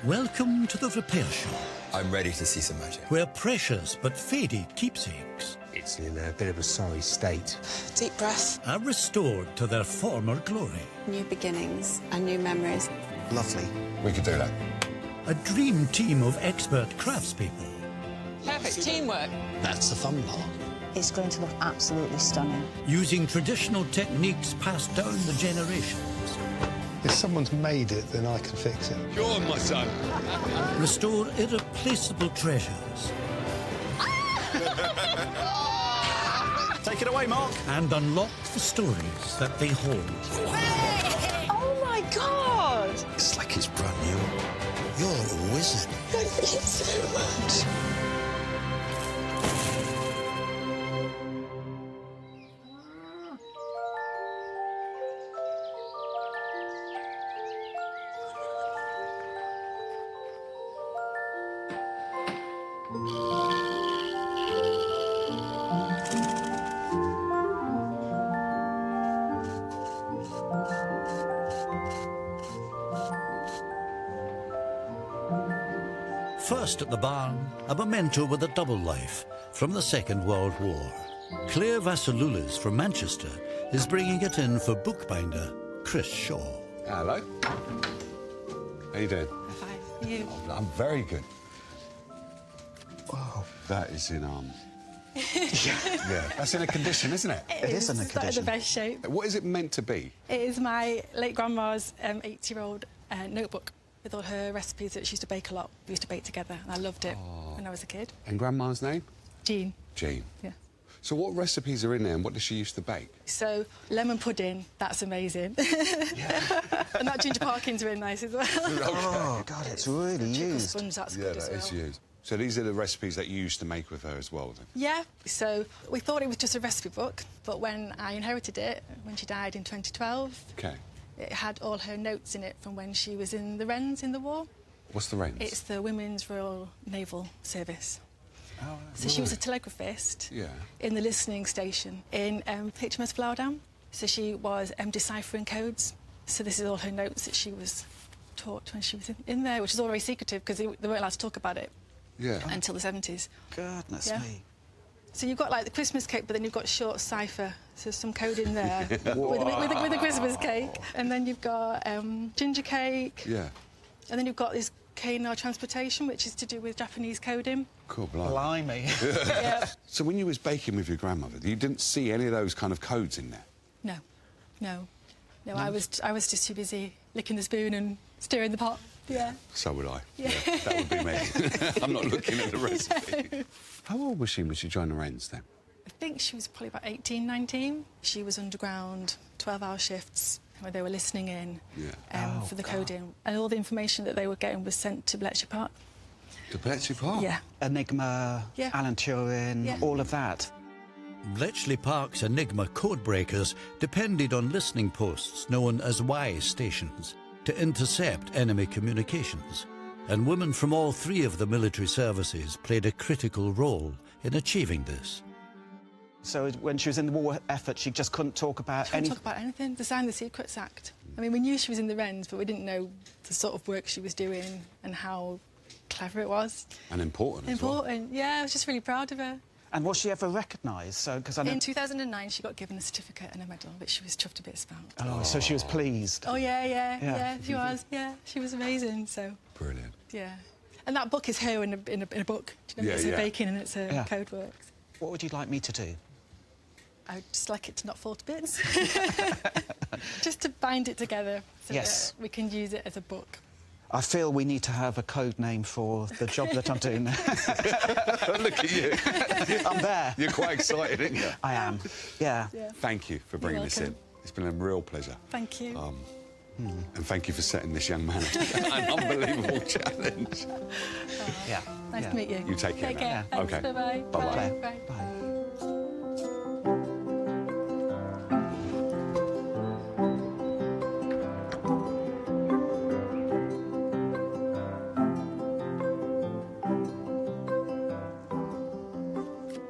Welcome to the repair shop, I'm ready to see some magic. where precious but faded keepsakes It's in a bit of a sorry state. Deep breath. are restored to their former glory. New beginnings and new memories. Lovely. We could do that. A dream team of expert craftspeople Perfect teamwork. That's the fun part. It's going to look absolutely stunning. using traditional techniques passed down the generations. If someone's made it, then I can fix it. You're my son. Restore irreplaceable treasures Take it away, Mark. and unlock the stories that they hold. Oh my God! It's like it's brand new. You're a wizard. Thank you so much. First at the barn, a memento with a double life from the Second World War. Claire Vassiloulis from Manchester is bringing it in for bookbinder Chris Shaw. Hello. How you doing? Fine. You. I'm very good. Wow, that is in yeah, that's in a condition, isn't it? It is in a It's not in the condition. best shape. What is it meant to be? It is my late grandma's 80-year-old notebook with all her recipes that she used to bake a lot. We used to bake together, and I loved it when I was a kid. And Grandma's name? Jean. Jean. Yeah. So what recipes are in there and what does she used to bake? So lemon pudding, that's amazing. And that ginger parking's really nice as well. Oh, God, it's really Chicken used. sponge, that's Yeah, good as that well. is used. So these are the recipes that you used to make with her as well, then? Yeah, so we thought it was just a recipe book, but when I inherited it, when she died in 2012, Okay. it had all her notes in it from when she was in the Wrens in the war. What's the range? It's the Women's Royal Naval Service. Oh, So she was a telegraphist Yeah. in the listening station in HMS Flower Dam. So she was deciphering codes. So this is all her notes that she was taught when she was in there, which is all very secretive because they weren't allowed to talk about it Yeah. until the 70s. Goodness Yeah. me. So you've got like the Christmas cake, but then you've got short cipher. So there's some code in there with the Christmas cake. And then you've got ginger cake. Yeah. And then you've got this Kano transportation, which is to do with Japanese coding. Cool, blimey. Blimey. Yeah. So when you was baking with your grandmother, you didn't see any of those kind of codes in there? No. I was just too busy licking the spoon and stirring the pot. Yeah. So would I. Yeah. That would be me. I'm not looking at the recipe. How old was she when she joined the Wrens then? I think she was probably about 18, 19. She was underground, 12-hour shifts where they were listening in Yeah. for the coding. And all the information that they were getting was sent to Bletchley Park. To Bletchley Park? Yeah. Enigma, Yeah. Alan Turing, Yeah. all of that. Bletchley Park's Enigma codebreakers depended on listening posts known as Y stations to intercept enemy communications, and women from all three of the military services played a critical role in achieving this. So when she was in the war effort, she just couldn't talk about She couldn't any... talk about anything. They signed the Secrets Act. I mean, we knew she was in the Wrens, but we didn't know the sort of work she was doing and how clever it was. And important as well. Important, yeah. I was just really proud of her. And was she ever recognised? So, because I know... In 2009, she got given a certificate and a medal, which she was chuffed to bits about. Oh, so she was pleased. Oh, yeah, Yeah. she was. Yeah, she was amazing, so, Brilliant. yeah. And that book is her in a book. Do you know? Yeah, It's yeah. her baking and it's her Yeah. code works. What would you like me to do? I'd just like it to not fall to bits. Just to bind it together so Yes. that we can use it as a book. I feel we need to have a code name for the job that I'm doing. Look at you. I'm there. You're quite excited, aren't you? I am. Yeah. Yeah. Thank you for bringing this in. welcome. It's been a real pleasure. Thank you. And thank you for setting this young man an unbelievable challenge. Yeah. Nice yeah. to meet you. You take care. Take care. now. Thanks. Okay. Bye-bye. Bye-bye. Bye. Bye.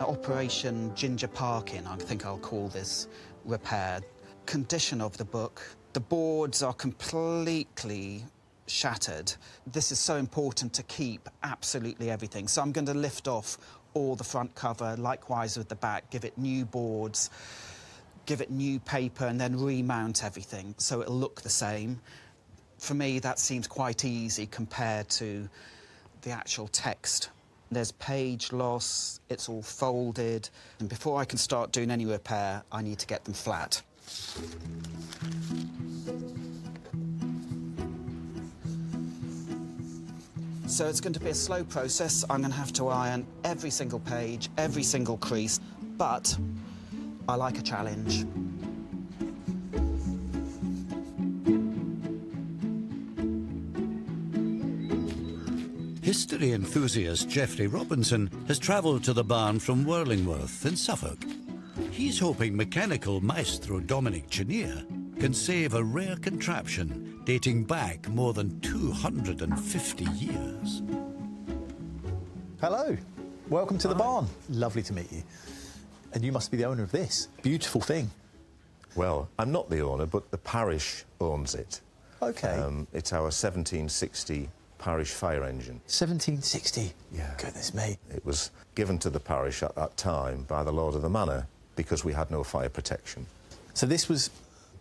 Operation Ginger Parking, I think I'll call this repair. Condition of the book. The boards are completely shattered. This is so important to keep absolutely everything. So I'm going to lift off all the front cover, likewise with the back, give it new boards, give it new paper, and then remount everything so it'll look the same. For me, that seems quite easy compared to the actual text. There's page loss, it's all folded, and before I can start doing any repair, I need to get them flat. So it's going to be a slow process. I'm going to have to iron every single page, every single crease, but I like a challenge. History enthusiast Geoffrey Robinson has travelled to the barn from Worlingworth in Suffolk. He's hoping mechanical maestro Dominic Chinea can save a rare contraption dating back more than 250 years. Hello, welcome to the barn. Lovely to meet you. And you must be the owner of this beautiful thing. Well, I'm not the owner, but the parish owns it. OK. It's our 1760 parish fire engine. 1760? Yeah. Goodness me. It was given to the parish at that time by the Lord of the Manor because we had no fire protection. So this was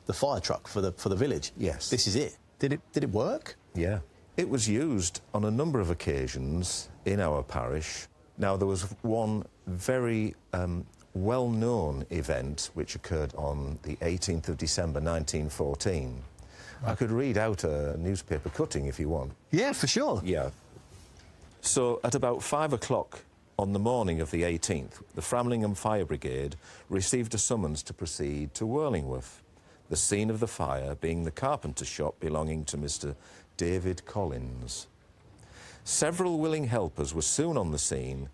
the fire truck for the village? Yes. This is it? Did it work? Yeah. It was used on a number of occasions in our parish. Now, there was one very well-known event which occurred on the 18th of December 1914. I could read out a newspaper cutting if you want. Yeah, for sure. Yeah. So, at about 5 o'clock on the morning of the 18th, the Framlingham Fire Brigade received a summons to proceed to Worlingworth, the scene of the fire being the carpenter shop belonging to Mr. David Collins. Several willing helpers were soon on the scene,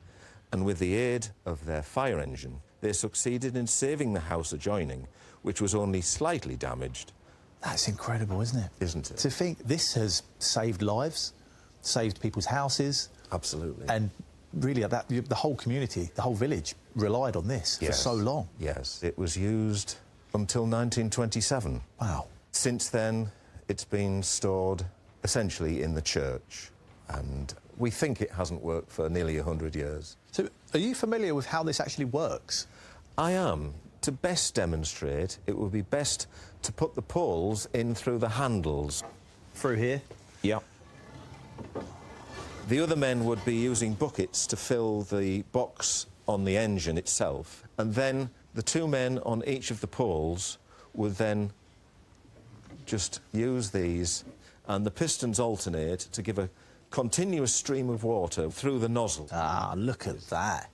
and with the aid of their fire engine, they succeeded in saving the house adjoining, which was only slightly damaged. That's incredible, isn't it? Isn't it? To think this has saved lives, saved people's houses. Absolutely. And really, the whole community, the whole village relied on this for so long. Yes, it was used until 1927. Wow. Since then, it's been stored essentially in the church, and we think it hasn't worked for nearly 100 years. So, are you familiar with how this actually works? I am. To best demonstrate, it would be best to put the poles in through the handles. Through here? Yeah. The other men would be using buckets to fill the box on the engine itself, and then the two men on each of the poles would then just use these, and the pistons alternate to give a continuous stream of water through the nozzle. Ah, look at that.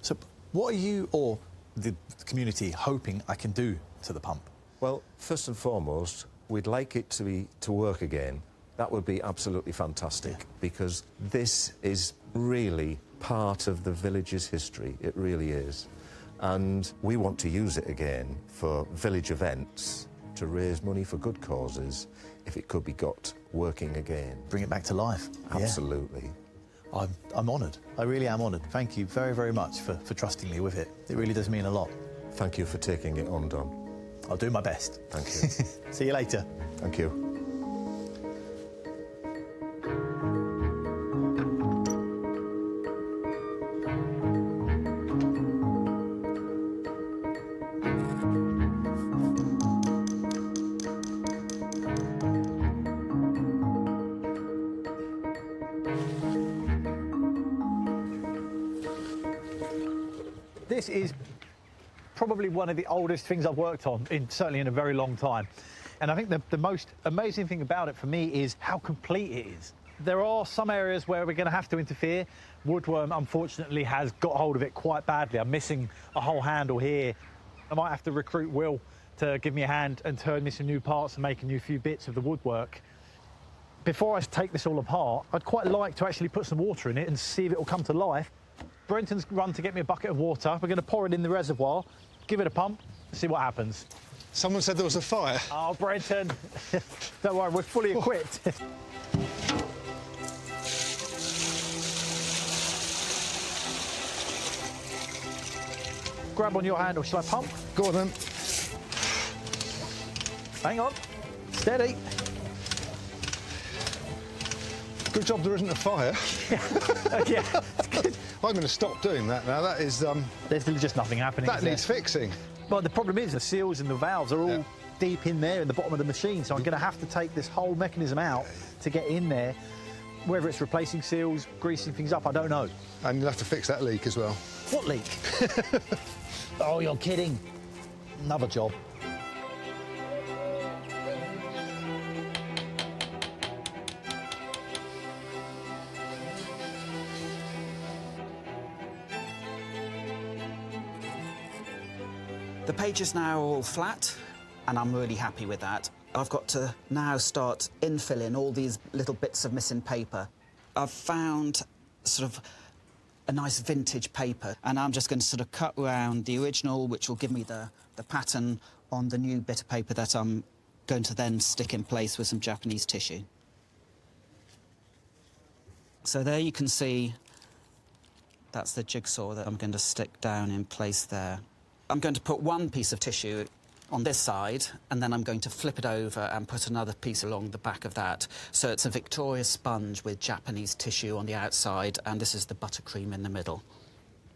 So, what are you, or the community, hoping I can do to the pump? Well, first and foremost, we'd like it to work again. That would be absolutely fantastic, because this is really part of the village's history. It really is. And we want to use it again for village events, to raise money for good causes, if it could be got working again. Bring it back to life. Absolutely. Yeah. I'm honoured. I really am honoured. Thank you very, very much for trusting me with it. It really does mean a lot. Thank you for taking it on, Dom. I'll do my best. Thank you. See you later. Thank you. This is probably one of the oldest things I've worked on, certainly in a very long time. And I think the most amazing thing about it for me is how complete it is. There are some areas where we're going to have to interfere. Woodworm, unfortunately, has got hold of it quite badly. I'm missing a whole handle here. I might have to recruit Will to give me a hand and turn me some new parts and make a new few bits of the woodwork. Before I take this all apart, I'd quite like to actually put some water in it and see if it will come to life. Brenton's run to get me a bucket of water. We're going to pour it in the reservoir, give it a pump, and see what happens. Someone said there was a fire. Oh, Brenton. Don't worry, we're fully equipped. Grab on your handle. Shall I pump? Go on, then. Hang on. Steady. Good job there isn't a fire. Yeah, it's good. I'm going to stop doing that now. That is... There's just nothing happening. that needs fixing. But the problem is the seals and the valves are all deep in there in the bottom of the machine, so I'm going to have to take this whole mechanism out to get in there. Whether it's replacing seals, greasing things up, I don't know. And you'll have to fix that leak as well. What leak? Oh, you're kidding. Another job. The page is now all flat, and I'm really happy with that. I've got to now start infilling all these little bits of missing paper. I've found sort of a nice vintage paper, and I'm just going to sort of cut around the original, which will give me the pattern on the new bit of paper that I'm going to then stick in place with some Japanese tissue. So there you can see that's the jigsaw that I'm going to stick down in place there. I'm going to put one piece of tissue on this side, and then I'm going to flip it over and put another piece along the back of that. So it's a Victoria sponge with Japanese tissue on the outside, and this is the buttercream in the middle.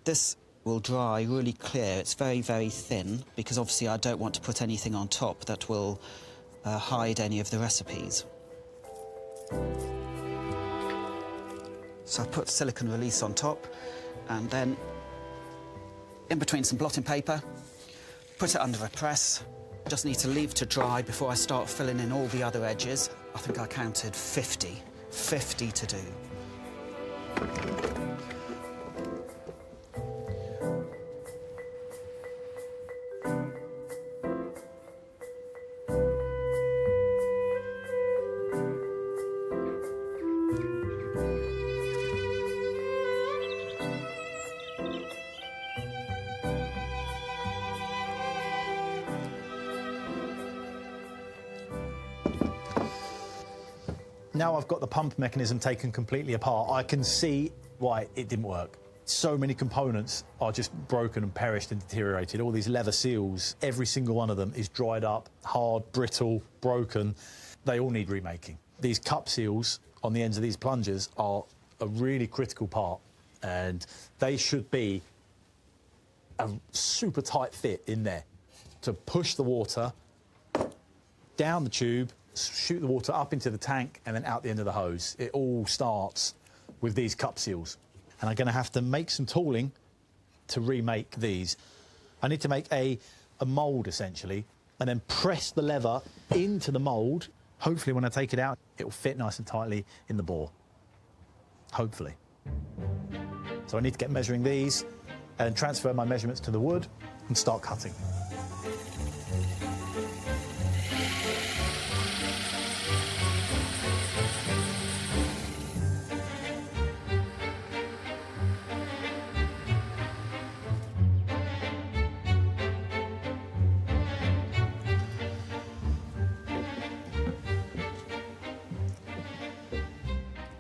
This will dry really clear. It's very, very thin, because obviously I don't want to put anything on top that will hide any of the recipes. So I put silicone release on top, and then in between some blotting paper, put it under a press. Just need to leave to dry before I start filling in all the other edges. I think I counted 50 to do. Now I've got the pump mechanism taken completely apart, I can see why it didn't work. So many components are just broken and perished and deteriorated. All these leather seals, every single one of them is dried up, hard, brittle, broken. They all need remaking. These cup seals on the ends of these plungers are a really critical part, and they should be a super tight fit in there to push the water down the tube, shoot the water up into the tank and then out the end of the hose. It all starts with these cup seals. And I'm going to have to make some tooling to remake these. I need to make a mould, essentially, and then press the lever into the mould. Hopefully, when I take it out, it will fit nice and tightly in the bore. Hopefully. So I need to get measuring these and transfer my measurements to the wood and start cutting.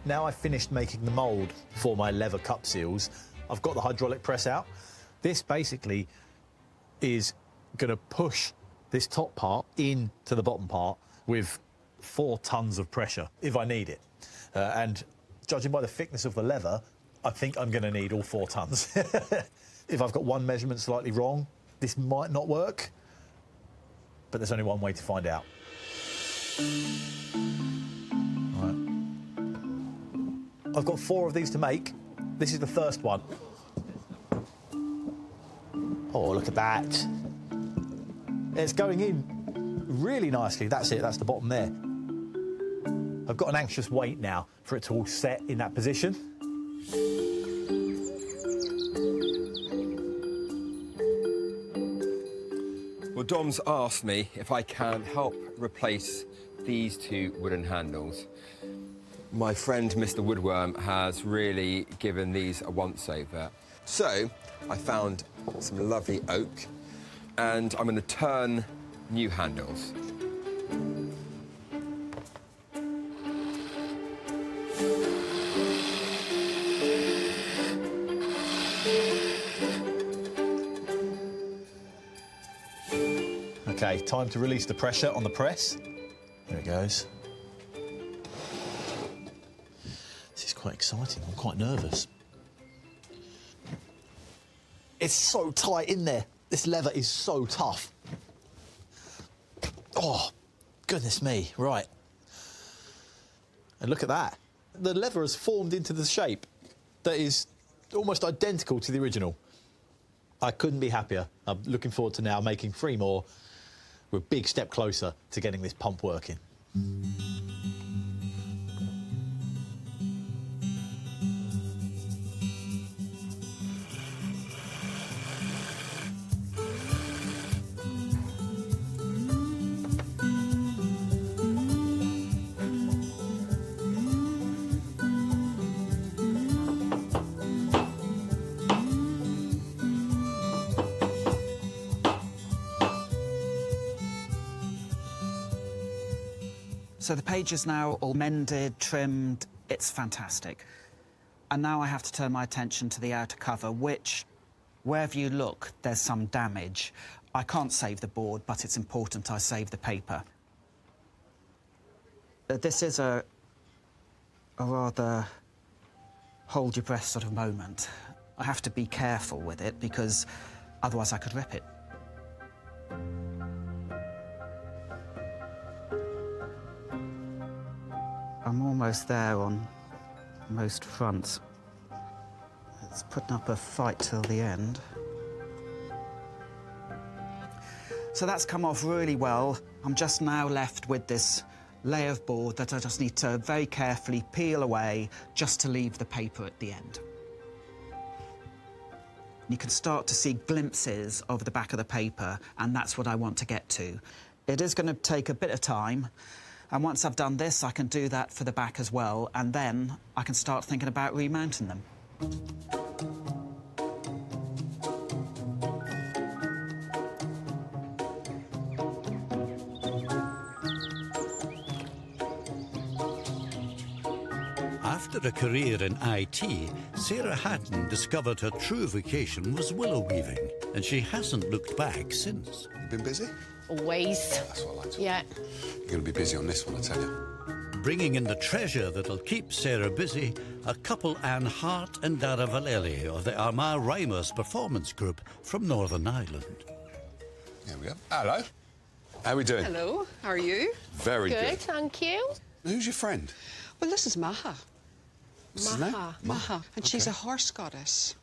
Now I've finished making the mould for my leather cup seals, I've got the hydraulic press out. This basically is going to push this top part into the bottom part with 4 tons of pressure if I need it. And judging by the thickness of the leather, I think I'm going to need all 4 tons. If I've got one measurement slightly wrong, this might not work, but there's only one way to find out. I've got 4 of these to make. This is the first one. Oh, look at that. It's going in really nicely. That's it, that's the bottom there. I've got an anxious wait now for it to all set in that position. Well, Dom's asked me if I can help replace these 2 wooden handles. My friend, Mr. Woodworm, has really given these a once-over. So I found some lovely oak, and I'm going to turn new handles. OK, time to release the pressure on the press. There it goes. quite exciting. I'm quite nervous. It's so tight in there. This leather is so tough. Oh, goodness me. Right. And look at that. The leather has formed into the shape that is almost identical to the original. I couldn't be happier. I'm looking forward to now making 3 more. We're a big step closer to getting this pump working. So the page is now all mended, trimmed, it's fantastic. And now I have to turn my attention to the outer cover, which, wherever you look, there's some damage. I can't save the board, but it's important I save the paper. This is a rather hold your breath sort of moment. I have to be careful with it because otherwise I could rip it. I'm almost there on most fronts. It's putting up a fight till the end. So that's come off really well. I'm just now left with this layer of board that I just need to very carefully peel away just to leave the paper at the end. You can start to see glimpses of the back of the paper, and that's what I want to get to. It is going to take a bit of time. And once I've done this, I can do that for the back as well, and then I can start thinking about remounting them. After a career in IT, Sarah Hatton discovered her true vocation was willow weaving, and she hasn't looked back since. You been busy? Always. That's what I like to Yeah. You're going to be busy on this one, I tell you. Bringing in the treasure that'll keep Sarah busy, a couple Anne Hart and Dara Valeli of the Armagh Rhymers performance group from Northern Ireland. There we go. Hello. How are we doing? Hello, how are you? Very good. Good, thank you. Who's your friend? Well, this is Maha. What's his name? Maha. And she's Okay. a horse goddess.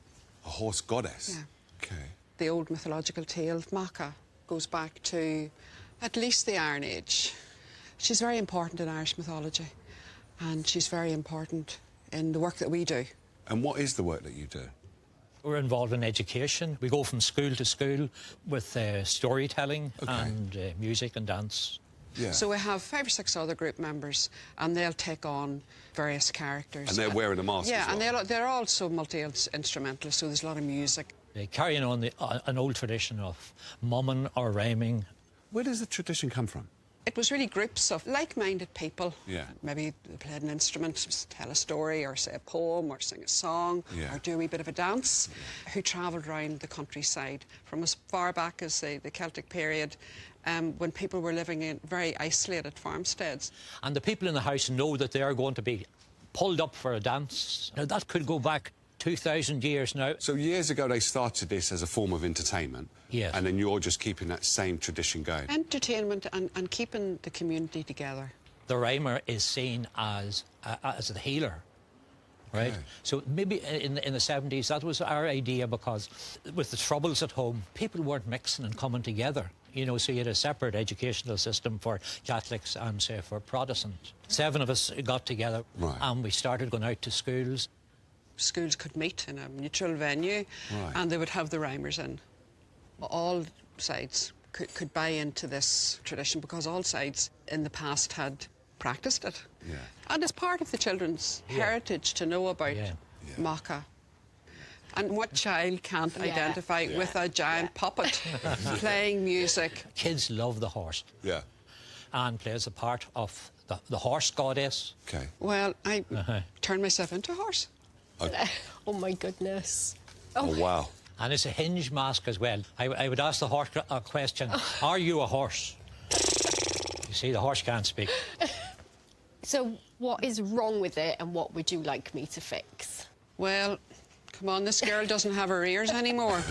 A horse goddess? Yeah. Okay. The old mythological tale of Macha goes back to at least the Iron Age. She's very important in Irish mythology, and she's very important in the work that we do. And what is the work that you do? We're involved in education. We go from school to school with storytelling and music and dance. Yeah. So we have 5 or 6 other group members, and they'll take on various characters. And they're wearing a mask Yeah, as well. and they're also multi-instrumentalists, so there's a lot of music. Carrying on an old tradition of mumming or rhyming. Where does the tradition come from? It was really groups of like-minded people. Yeah. Maybe they played an instrument, just tell a story or say a poem or sing a song or do a wee bit of a dance, who travelled around the countryside from as far back as the Celtic period, when people were living in very isolated farmsteads. And the people in the house know that they are going to be pulled up for a dance. Now, that could go back 2,000 years now. So years ago they started this as a form of entertainment. Yes. And then you're just keeping that same tradition going. Entertainment and keeping the community together. The rhymer is seen as the healer, right? Okay. So maybe in the 70s that was our idea, because with the troubles at home, people weren't mixing and coming together. You know, so you had a separate educational system for Catholics and, say, for Protestants. 7 of us got together and we started going out to schools. Schools could meet in a neutral venue and they would have the rhymers in. All sides could buy into this tradition because all sides in the past had practiced it. Yeah. And it's part of the children's heritage to know about Macha. And what child can't identify with a giant puppet playing music? Kids love the horse. Yeah. Anne plays the part of the horse goddess. Okay. Well, I turned myself into a horse. Oh, my goodness. Oh, wow. And it's a hinge mask as well. I would ask the horse a question. Are you a horse? You see, the horse can't speak. So what is wrong with it and what would you like me to fix? Well, come on, this girl doesn't have her ears anymore.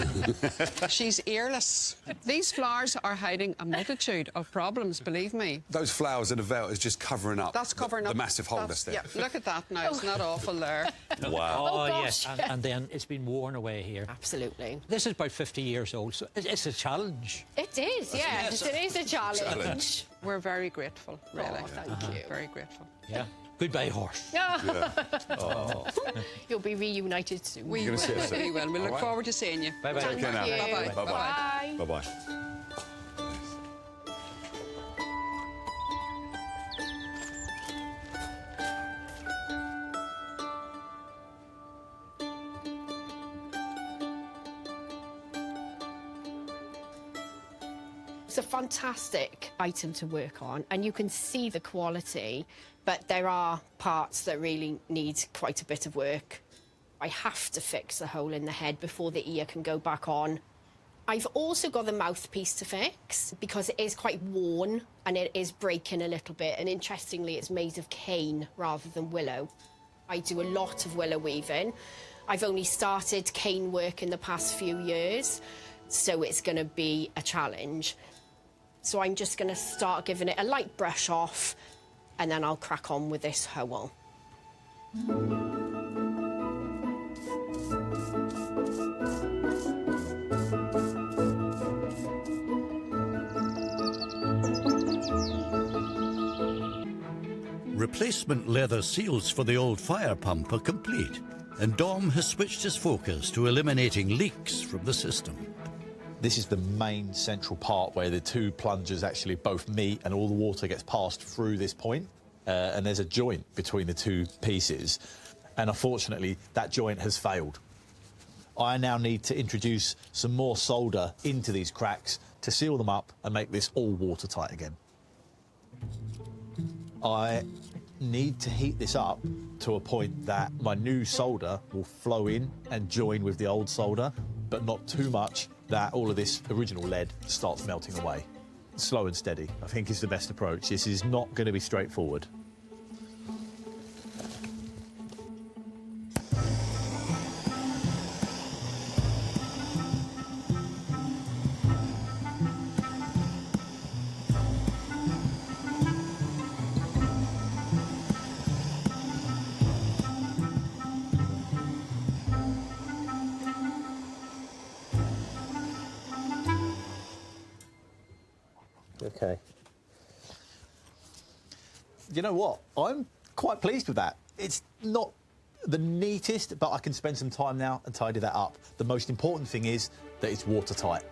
She's earless. These flowers are hiding a multitude of problems, believe me. Those flowers in a veil is just covering up That's covering up the massive hole that's there. Yeah, look at that now. Isn't that awful there? Wow. Oh, gosh. yes, and then it's been worn away here. Absolutely. This is about 50 years old, so it's a challenge. It is, yes. It is a challenge. We're very grateful, really. Oh, thank you. Very grateful. Yeah. Goodbye, horse. You'll be reunited soon. We You're will. gonna see us soon. We will. We All look right. forward to seeing you. Bye-bye. Thank Okay, now. you. Bye-bye. Bye. Bye-bye. It's a fantastic item to work on, and you can see the quality, but there are parts that really need quite a bit of work. I have to fix the hole in the head before the ear can go back on. I've also got the mouthpiece to fix because it is quite worn and it is breaking a little bit, and interestingly it's made of cane rather than willow. I do a lot of willow weaving. I've only started cane work in the past few years, so it's going to be a challenge. So I'm just going to start giving it a light brush off, and then I'll crack on with this hole. Replacement leather seals for the old fire pump are complete, and Dom has switched his focus to eliminating leaks from the system. This is the main central part where the two plungers actually both meet and all the water gets passed through this point. And there's a joint between the two pieces. And unfortunately, that joint has failed. I now need to introduce some more solder into these cracks to seal them up and make this all watertight again. I need to heat this up to a point that my new solder will flow in and join with the old solder, but not too much that all of this original lead starts melting away. Slow and steady, I think, is the best approach. This is not going to be straightforward. Okay. You know what? I'm quite pleased with that. It's not the neatest, but I can spend some time now and tidy that up. The most important thing is that it's watertight.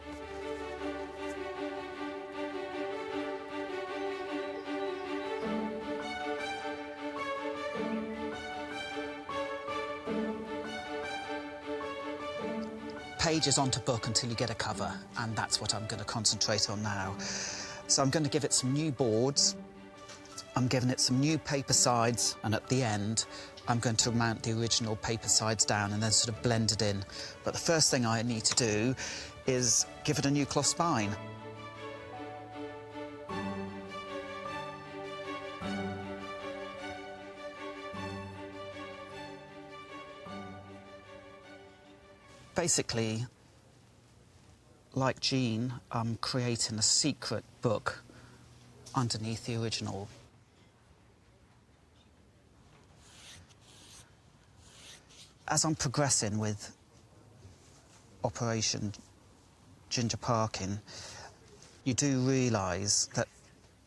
Pages onto book until you get a cover, and that's what I'm going to concentrate on now. So I'm going to give it some new boards, I'm giving it some new paper sides, and at the end I'm going to mount the original paper sides down and then sort of blend it in. But the first thing I need to do is give it a new cloth spine. Basically, like Jean, I'm creating a secret book underneath the original. As I'm progressing with Operation Ginger Parkin, you do realise that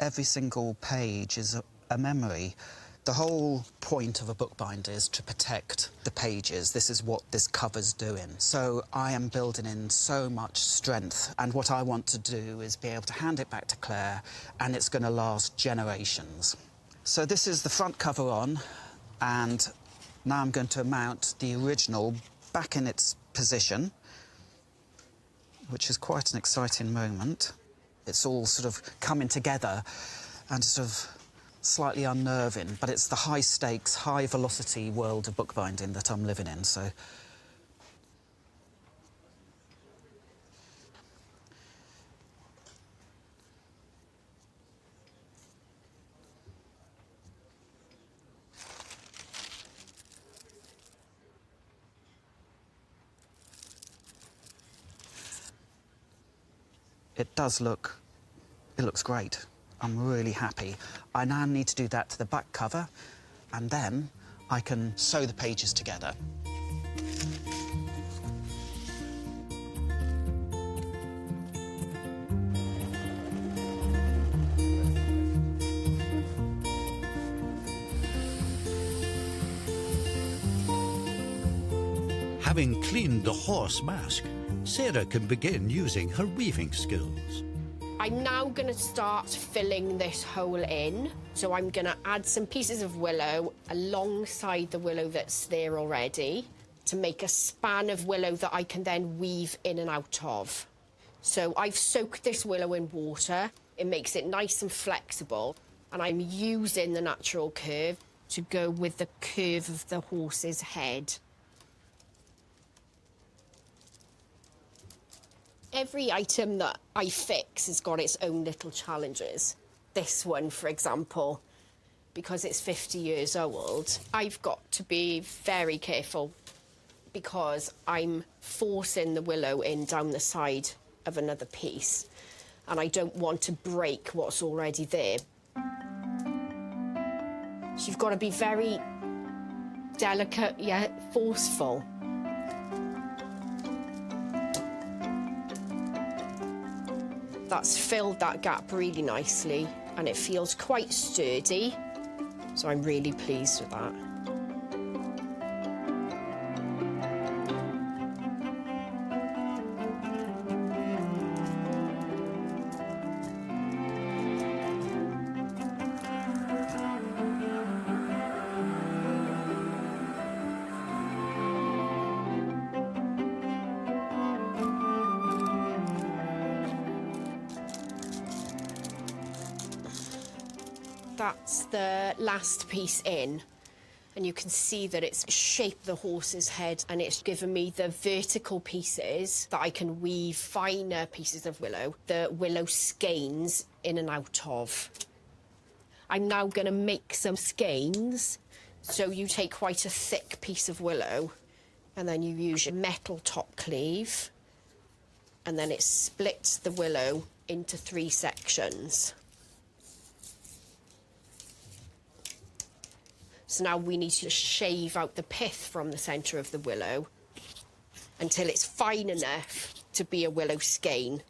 every single page is a memory. The whole point of a bookbinder is to protect the pages. This is what this cover's doing. So I am building in so much strength, and what I want to do is be able to hand it back to Claire, and it's going to last generations. So this is the front cover on, and now I'm going to mount the original back in its position, which is quite an exciting moment. It's all sort of coming together and sort of slightly unnerving, but it's the high-stakes, high-velocity world of bookbinding that I'm living in, so... It does look, it looks great. I'm really happy. I now need to do that to the back cover, and then I can sew the pages together. Having cleaned the horse mask, Sarah can begin using her weaving skills. I'm now going to start filling this hole in. So I'm going to add some pieces of willow alongside the willow that's there already to make a span of willow that I can then weave in and out of. So I've soaked this willow in water. It makes it nice and flexible. And I'm using the natural curve to go with the curve of the horse's head. Every item that I fix has got its own little challenges. This one, for example, because it's 50 years old, I've got to be very careful because I'm forcing the willow in down the side of another piece, and I don't want to break what's already there. So you've got to be very delicate yet forceful. That's filled that gap really nicely, and it feels quite sturdy, so I'm really pleased with that. That's the last piece in, and you can see that it's shaped the horse's head, and it's given me the vertical pieces that I can weave finer pieces of willow, the willow skeins in and out of. I'm now going to make some skeins. So you take quite a thick piece of willow, and then you use your metal top cleave, and then it splits the willow into 3 sections. So now we need to shave out the pith from the centre of the willow until it's fine enough to be a willow skein.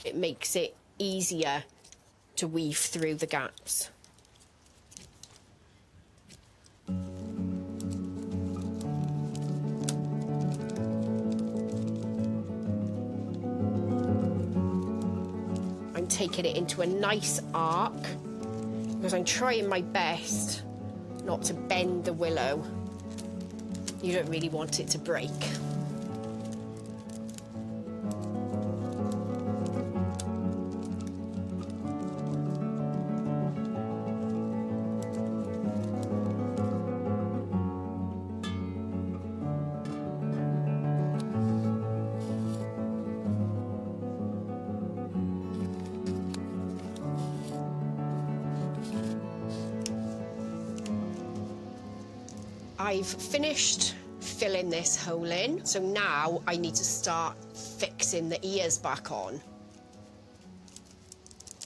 It makes it easier to weave through the gaps. I'm taking it into a nice arc, because I'm trying my best not to bend the willow. You don't really want it to break. I've finished filling this hole in, so now I need to start fixing the ears back on.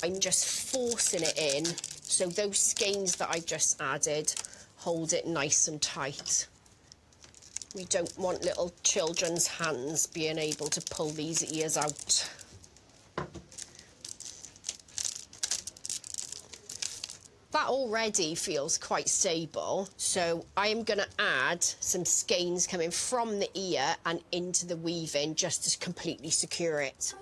I'm just forcing it in, so those skeins that I've just added hold it nice and tight. We don't want little children's hands being able to pull these ears out. That already feels quite stable, so I'm going to add some skeins coming from the ear and into the weaving just to completely secure it.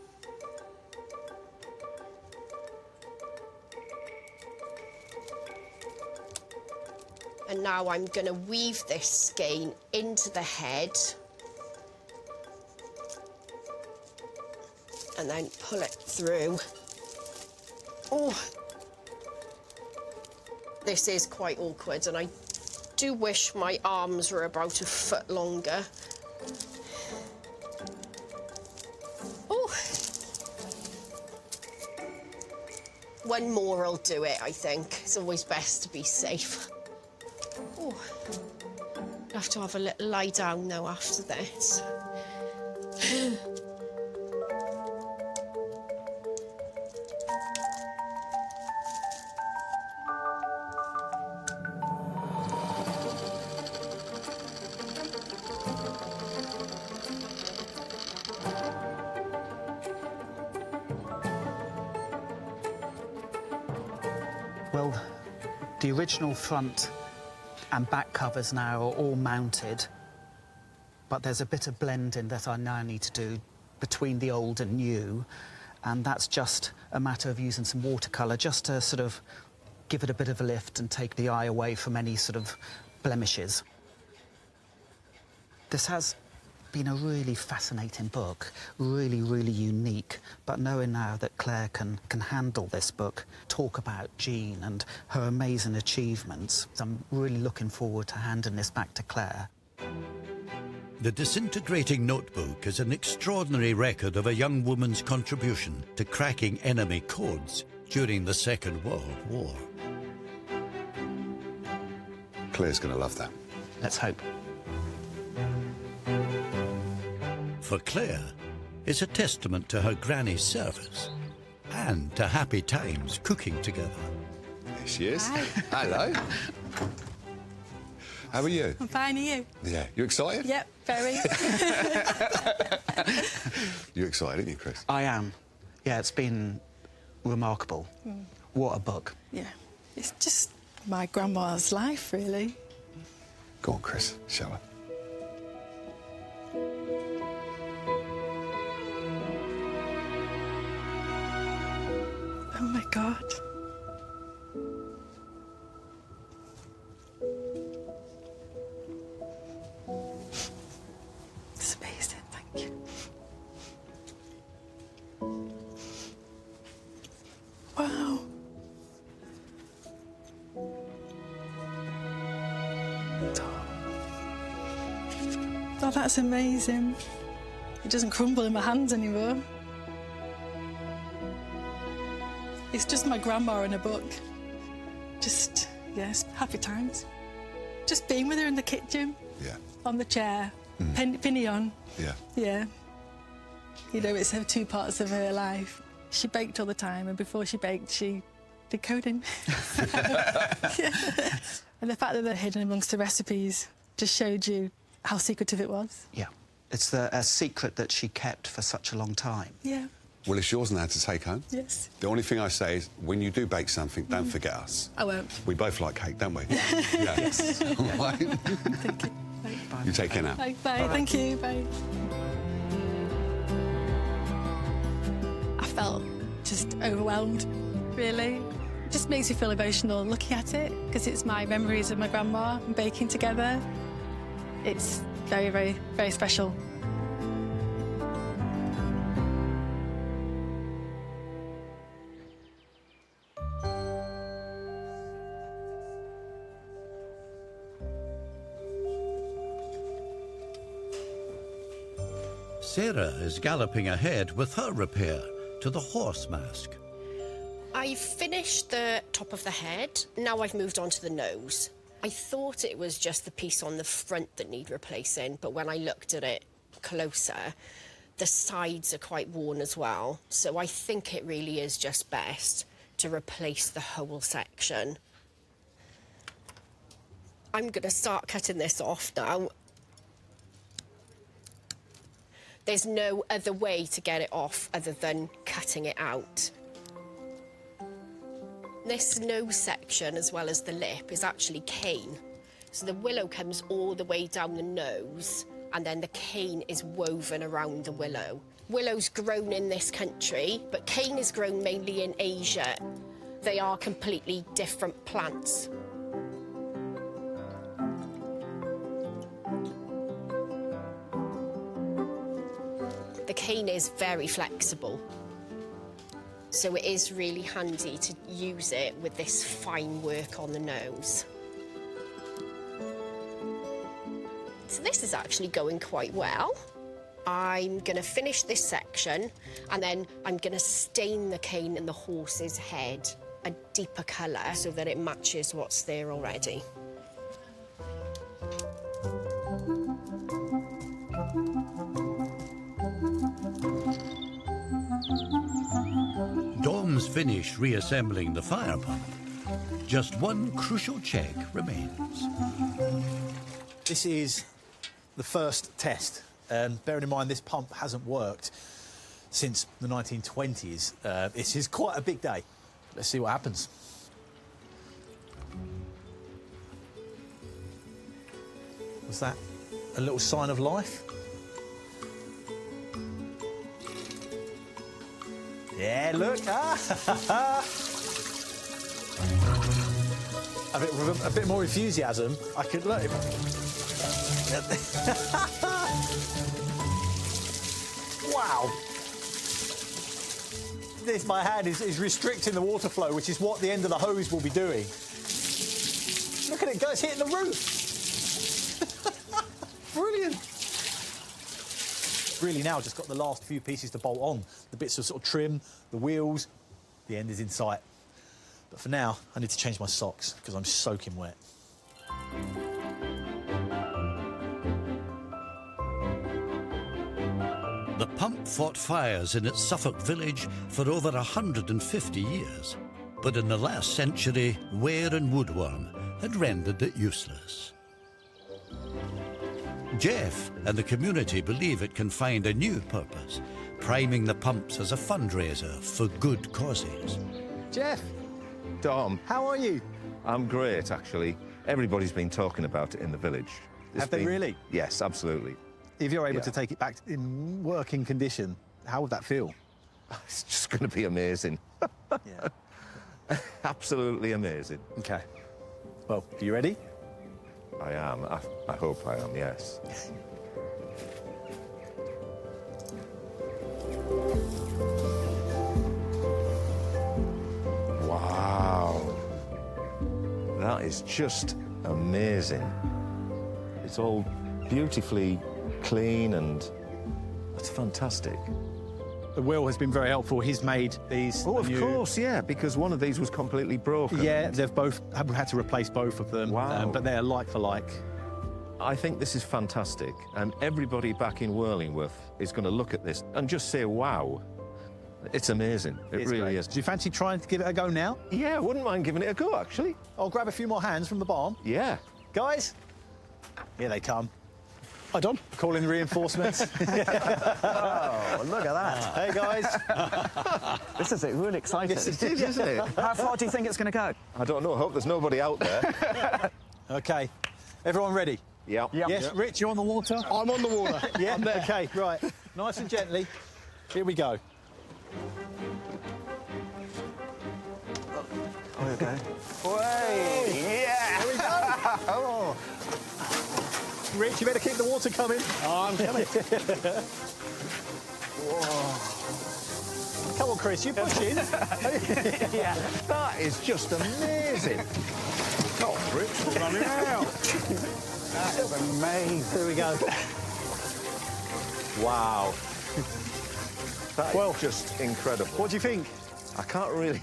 And now I'm going to weave this skein into the head and then pull it through. Oh! This is quite awkward, and I do wish my arms were about a foot longer. Oh! One more will do it, I think. It's always best to be safe. Oh. I'll have to have a little lie down, though, after this. The original front and back covers now are all mounted, but there's a bit of blending that I now need to do between the old and new, and that's just a matter of using some watercolour just to sort of give it a bit of a lift and take the eye away from any sort of blemishes. This has been a really fascinating book, really, really unique, but knowing now that Claire can handle this book, talk about Jean and her amazing achievements, I'm really looking forward to handing this back to Claire. The Disintegrating Notebook is an extraordinary record of a young woman's contribution to cracking enemy codes during the Second World War. Claire's going to love that. Let's hope. For Claire, it's a testament to her granny's service and to happy times cooking together. There she is. Hi. Hello. How are you? I'm fine, are you? Yeah. You excited? Yep, very. You excited, aren't you, Chris? I am. Yeah, it's been remarkable. What a book. Yeah, it's just my grandma's life, really. Go on, Chris. Show her. Oh, my God. It's amazing, thank you. Wow. Oh, that's amazing. It doesn't crumble in my hands anymore. It's just my grandma in a book. Just, yes, happy times. Just being with her in the kitchen. Yeah. On the chair. Penny on. Yeah. Yeah. You know, it's her two parts of her life. She baked all the time, and before she baked, she did coding. Yeah. And the fact that they're hidden amongst the recipes just showed you how secretive it was. Yeah. It's a secret that she kept for such a long time. Yeah. Well, it's yours now to take home. Yes. The only thing I say is, when you do bake something, don't forget us. I won't. We both like cake, don't we? Yeah. Yes. All right. Thank you. Bye. You take care now. Bye. Bye. Thank you. Bye. I felt just overwhelmed, really. It just makes me feel emotional looking at it, because it's my memories of my grandma and baking together. It's very, very, very special. Sarah is galloping ahead with her repair to the horse mask. I've finished the top of the head. Now I've moved on to the nose. I thought it was just the piece on the front that needed replacing, but when I looked at it closer, the sides are quite worn as well. So I think it really is just best to replace the whole section. I'm going to start cutting this off now. There's no other way to get it off other than cutting it out. This nose section, as well as the lip, is actually cane. So the willow comes all the way down the nose, and then the cane is woven around the willow. Willow's grown in this country, but cane is grown mainly in Asia. They are completely different plants. The cane is very flexible, so it is really handy to use it with this fine work on the nose. So this is actually going quite well. I'm going to finish this section, and then I'm going to stain the cane in the horse's head a deeper colour so that it matches what's there already. Dom's finished reassembling the fire pump. Just one crucial check remains. This is the first test, and bearing in mind this pump hasn't worked since the 1920s, this is quite a big day. Let's see what happens. Was that a little sign of life? Yeah, look. A bit more enthusiasm. I could look. Wow. My hand is restricting the water flow, which is what the end of the hose will be doing. Look at it, guys, hitting the roof. Brilliant. Really now just got the last few pieces to bolt on. The bits of sort of trim, the wheels, the end is in sight. But for now, I need to change my socks because I'm soaking wet. The pump fought fires in its Suffolk village for over 150 years. But in the last century, wear and woodworm had rendered it useless. Geoff and the community believe it can find a new purpose, priming the pumps as a fundraiser for good causes. Geoff. Dom. How are you? I'm great, actually. Everybody's been talking about it in the village. Have they really? Yes, absolutely. If you're able to take it back in working condition, how would that feel? It's just going to be amazing. Yeah. Absolutely amazing. OK. Well, are you ready? I am. I hope I am, yes. Wow. That is just amazing. It's all beautifully clean and it's fantastic. Will has been very helpful. He's made these. Oh, of course, yeah, because one of these was completely broken. Yeah, they've both had to replace both of them. Wow. But they're like for like. I think this is fantastic, and everybody back in Worlingworth is going to look at this and just say, wow. It's amazing. It really great. is. Do you fancy trying to give it a go now? Yeah, I wouldn't mind giving it a go, actually. I'll grab a few more hands from the barn. Yeah. Guys, here they come. Hi, Don. Calling reinforcements. Oh, look at that. Hey, guys. This is really exciting. Yes, it is, isn't it? How far do you think it's going to go? I don't know. I hope there's nobody out there. OK. Everyone ready? Yeah. Yes, Rich, you're on the water? I'm on the water. Yeah, I'm there. OK, right. Nice and gently. Here we go. Oh, OK. Way! Yeah! Here we go. Oh. Rich, you better keep the water coming. Oh, I'm coming. Whoa. Come on, Chris, you push in. Yeah. That is just amazing. Oh, Rich, we're running out. That is amazing. Here we go. Wow. That is just incredible. What do you think? I can't really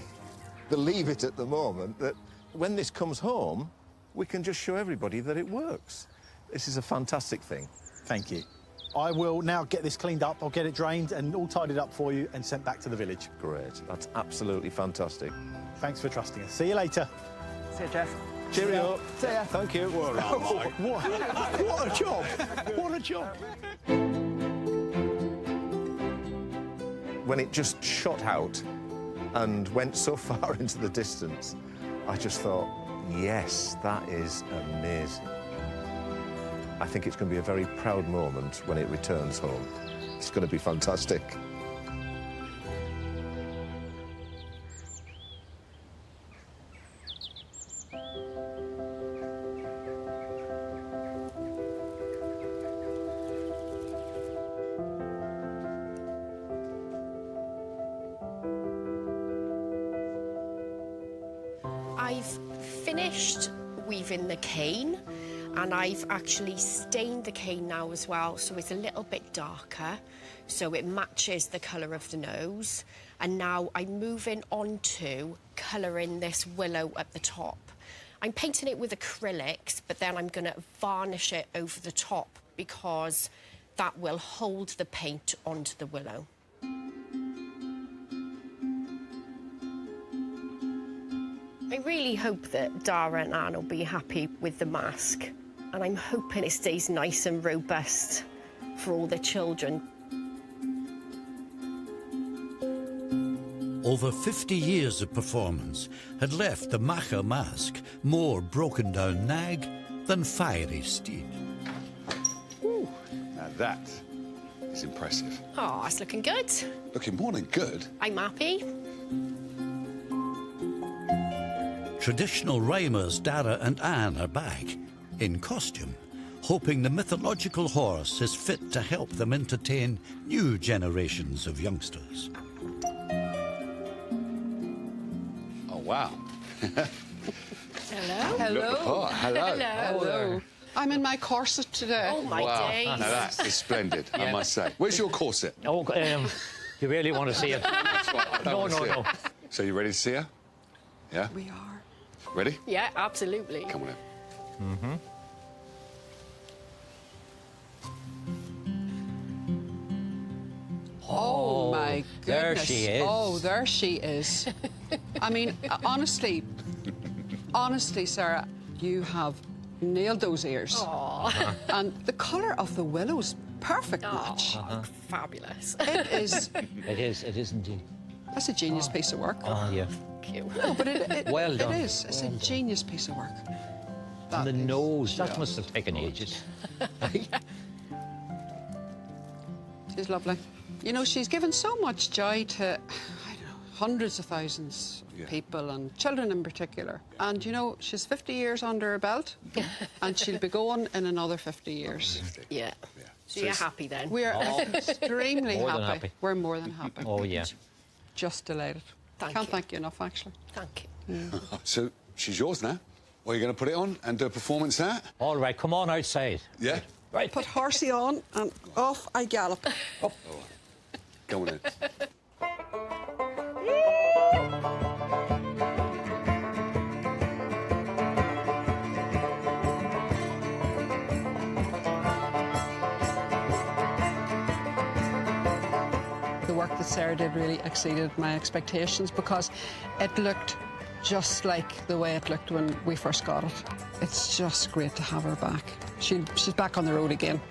believe it at the moment that when this comes home, we can just show everybody that it works. This is a fantastic thing. Thank you. I will now get this cleaned up. I'll get it drained and all tidied up for you and sent back to the village. Great. That's absolutely fantastic. Thanks for trusting us. See you later. See you, Geoff. Cheerio. See ya. Thank you. What a job. What a job. When it just shot out and went so far into the distance, I just thought, yes, that is amazing. I think it's going to be a very proud moment when it returns home. It's going to be fantastic. I've finished weaving the cane, and I've actually stained the cane now as well, so it's a little bit darker, so it matches the colour of the nose. And now I'm moving on to colouring this willow at the top. I'm painting it with acrylics, but then I'm going to varnish it over the top because that will hold the paint onto the willow. I really hope that Dara and Anne will be happy with the mask, and I'm hoping it stays nice and robust for all the children. Over 50 years of performance had left the Macha mask more broken down nag than fiery steed. Now that is impressive. Oh, it's looking good. Looking more than good. I'm happy. Traditional rhymers Dara and Anne are back, in costume, hoping the mythological horse is fit to help them entertain new generations of youngsters. Oh, wow. Hello. Hello. Hello. Hello. I'm in my corset today. Oh, my Wow. days. Now that is splendid, I must say. Where's your corset? Oh, you really want to see it? That's right. I don't No, want to no, see no. it. So you ready to see her? Yeah? We are. Ready? Yeah, absolutely. Come on in. Mm-hmm. Oh, my goodness. there she is. Oh, there she is. I mean, honestly, Sarah, you have nailed those ears. Aw. And the colour of the willows, perfect match. Oh, fabulous. It is. It is indeed. That's a genius piece of work. Oh, yeah. Cute. No, but Well done. it is. It's a genius piece of work. And the That is- nose, that must have taken ages. She's lovely. You know, she's given so much joy to, I don't know, hundreds of thousands of people and children in particular. And, you know, she's 50 years under her belt and she'll be going in another 50 years. Yeah. So you're happy then? We're extremely More than happy. happy. We're more than happy. Oh, yeah. Just delighted. Thank Can't you. thank you enough, actually. Thank you. So she's yours now. Well, you're going to put it on and do a performance now? All right, come on outside. Yeah? Right. Put horsey on and off I gallop. Go on in. The work that Sarah did really exceeded my expectations because it looked just like the way it looked when we first got it. It's just great to have her back. She's back on the road again.